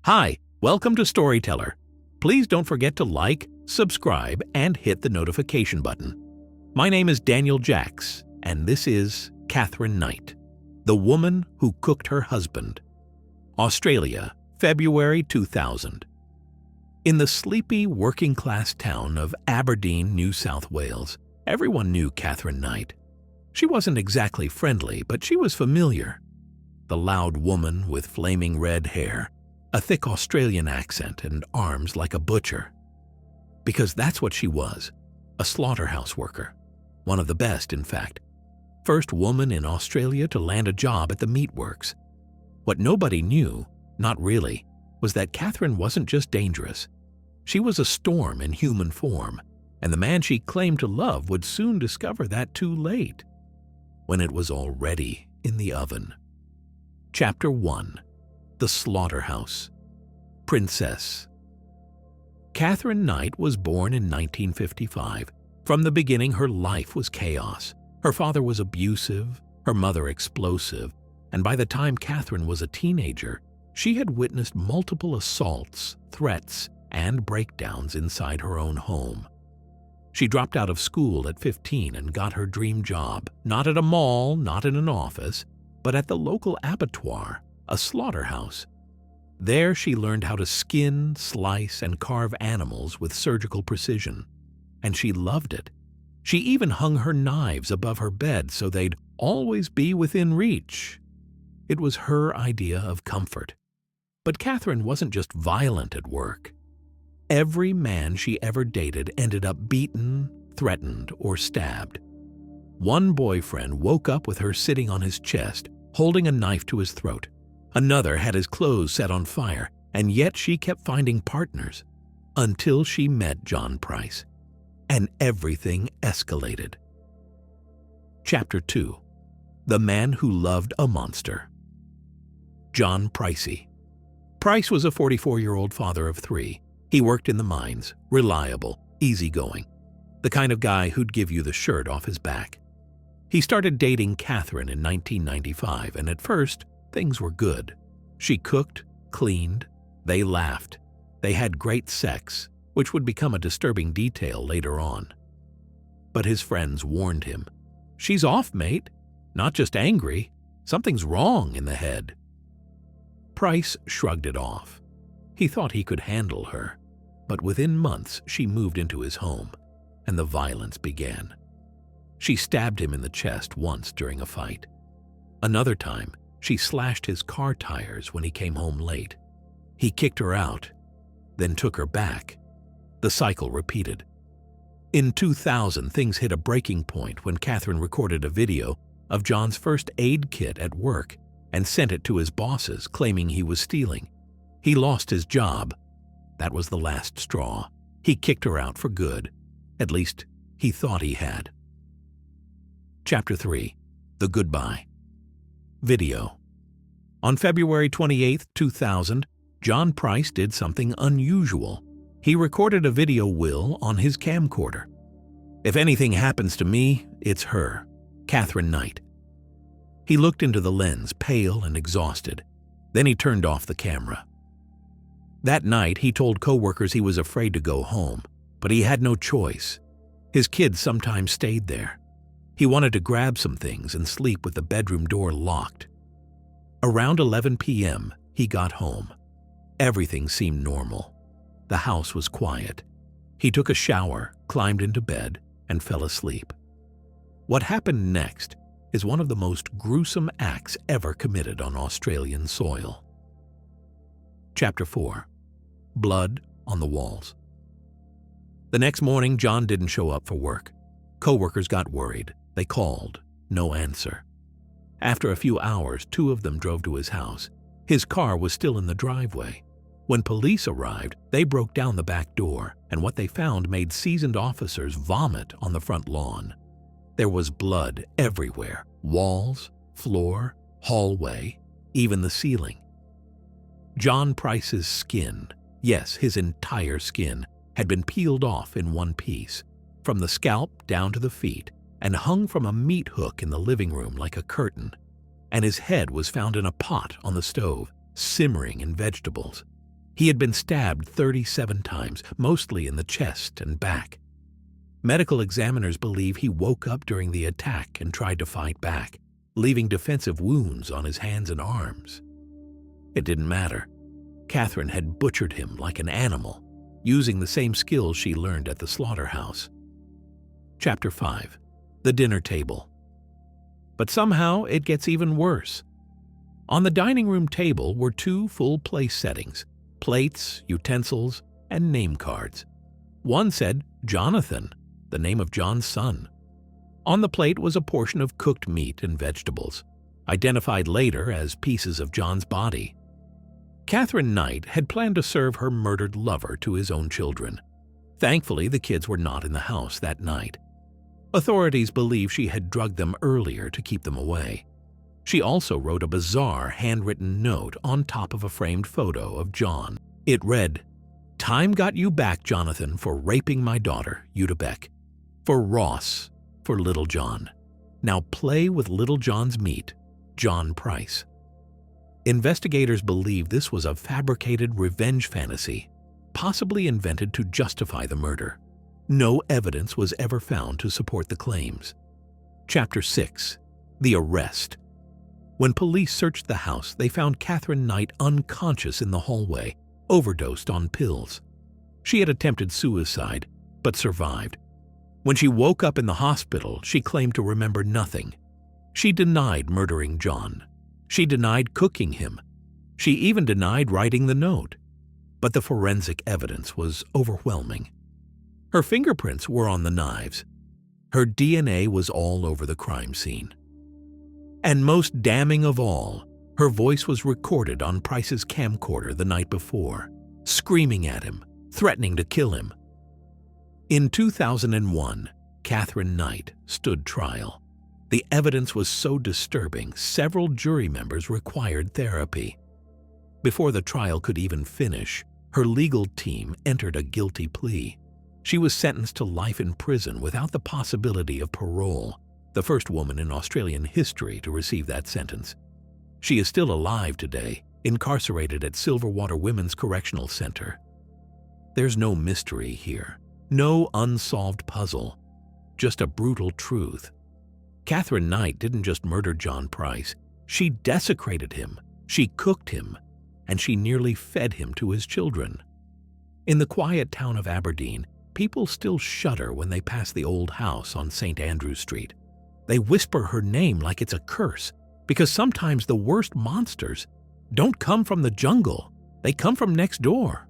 Hi, welcome to Storyteller. Please don't forget to like, subscribe, and hit the notification button. My name is Daniel Jacks, and this is Katherine Knight, the woman who cooked her husband. Australia, February 2000. In the sleepy working-class town of Aberdeen, New South Wales, everyone knew Katherine Knight. She wasn't exactly friendly, but she was familiar. The loud woman with flaming red hair, a thick Australian accent, and arms like a butcher. Because that's what she was, a slaughterhouse worker. One of the best, in fact. First woman in Australia to land a job at the meatworks. What nobody knew, not really, was that Katherine wasn't just dangerous. She was a storm in human form, and the man she claimed to love would soon discover that too late, when it was already in the oven. Chapter 1. The Slaughterhouse. Princess. Katherine Knight was born in 1955. From the beginning, her life was chaos. Her father was abusive, her mother explosive, and by the time Katherine was a teenager, she had witnessed multiple assaults, threats, and breakdowns inside her own home. She dropped out of school at 15 and got her dream job, not at a mall, not in an office, but at the local abattoir, a slaughterhouse. There she learned how to skin, slice, and carve animals with surgical precision, and she loved it. She even hung her knives above her bed so they'd always be within reach. It was her idea of comfort. But Katherine wasn't just violent at work. Every man she ever dated ended up beaten, threatened, or stabbed. One boyfriend woke up with her sitting on his chest, holding a knife to his throat. Another had his clothes set on fire, and yet she kept finding partners. Until she met John Price. And everything escalated. Chapter 2. The Man Who Loved a Monster. John Pricey. Price was a 44-year-old father of 3. He worked in the mines, reliable, easygoing, the kind of guy who'd give you the shirt off his back. He started dating Katherine in 1995, and at first, things were good. She cooked, cleaned, they laughed. They had great sex, which would become a disturbing detail later on. But his friends warned him. "She's off, mate. Not just angry. Something's wrong in the head." Price shrugged it off. He thought he could handle her. But within months, she moved into his home, and the violence began. She stabbed him in the chest once during a fight. Another time, she slashed his car tires when he came home late. He kicked her out, then took her back. The cycle repeated. In 2000, things hit a breaking point when Katherine recorded a video of John's first aid kit at work and sent it to his bosses, claiming he was stealing. He lost his job. That was the last straw. He kicked her out for good. At least, he thought he had. Chapter 3. The Goodbye. Video. On February 28, 2000, John Price did something unusual. He recorded a video will on his camcorder. "If anything happens to me, it's her, Katherine Knight." He looked into the lens, pale and exhausted. Then he turned off the camera. That night, he told coworkers he was afraid to go home, but he had no choice. His kids sometimes stayed there. He wanted to grab some things and sleep with the bedroom door locked. Around 11 p.m., he got home. Everything seemed normal. The house was quiet. He took a shower, climbed into bed, and fell asleep. What happened next is one of the most gruesome acts ever committed on Australian soil. Chapter 4. Blood on the Walls. The next morning, John didn't show up for work. Coworkers got worried. They called. No answer. After a few hours, 2 of them drove to his house. His car was still in the driveway. When police arrived, they broke down the back door, and what they found made seasoned officers vomit on the front lawn. There was blood everywhere. Walls, floor, hallway, even the ceiling. John Price's skin, yes, his entire skin, had been peeled off in one piece, from the scalp down to the feet, and hung from a meat hook in the living room like a curtain. And his head was found in a pot on the stove, simmering in vegetables. He had been stabbed 37 times, mostly in the chest and back. Medical examiners believe he woke up during the attack and tried to fight back, leaving defensive wounds on his hands and arms. It didn't matter. Katherine had butchered him like an animal, using the same skills she learned at the slaughterhouse. Chapter 5. The Dinner Table. But somehow it gets even worse. On the dining room table were 2 full place settings, plates, utensils, and name cards. One said Jonathan, the name of John's son. On the plate was a portion of cooked meat and vegetables, identified later as pieces of John's body. Katherine Knight had planned to serve her murdered lover to his own children. Thankfully, the kids were not in the house that night. Authorities believe she had drugged them earlier to keep them away. She also wrote a bizarre handwritten note on top of a framed photo of John. It read, "Time got you back, Jonathan, for raping my daughter, Uta Beck. For Ross, for Little John. Now play with Little John's meat, John Price." Investigators believe this was a fabricated revenge fantasy, possibly invented to justify the murder. No evidence was ever found to support the claims. Chapter 6. The Arrest. When police searched the house, they found Katherine Knight unconscious in the hallway, overdosed on pills. She had attempted suicide, but survived. When she woke up in the hospital, she claimed to remember nothing. She denied murdering John. She denied cooking him. She even denied writing the note. But the forensic evidence was overwhelming. Her fingerprints were on the knives. Her DNA was all over the crime scene. And most damning of all, her voice was recorded on Price's camcorder the night before, screaming at him, threatening to kill him. In 2001, Katherine Knight stood trial. The evidence was so disturbing, several jury members required therapy. Before the trial could even finish, her legal team entered a guilty plea. She was sentenced to life in prison without the possibility of parole, the first woman in Australian history to receive that sentence. She is still alive today, incarcerated at Silverwater Women's Correctional Center. There's no mystery here, no unsolved puzzle, just a brutal truth. Katherine Knight didn't just murder John Price, she desecrated him, she cooked him, and she nearly fed him to his children. In the quiet town of Aberdeen, people still shudder when they pass the old house on St. Andrew Street. They whisper her name like it's a curse, because sometimes the worst monsters don't come from the jungle, they come from next door.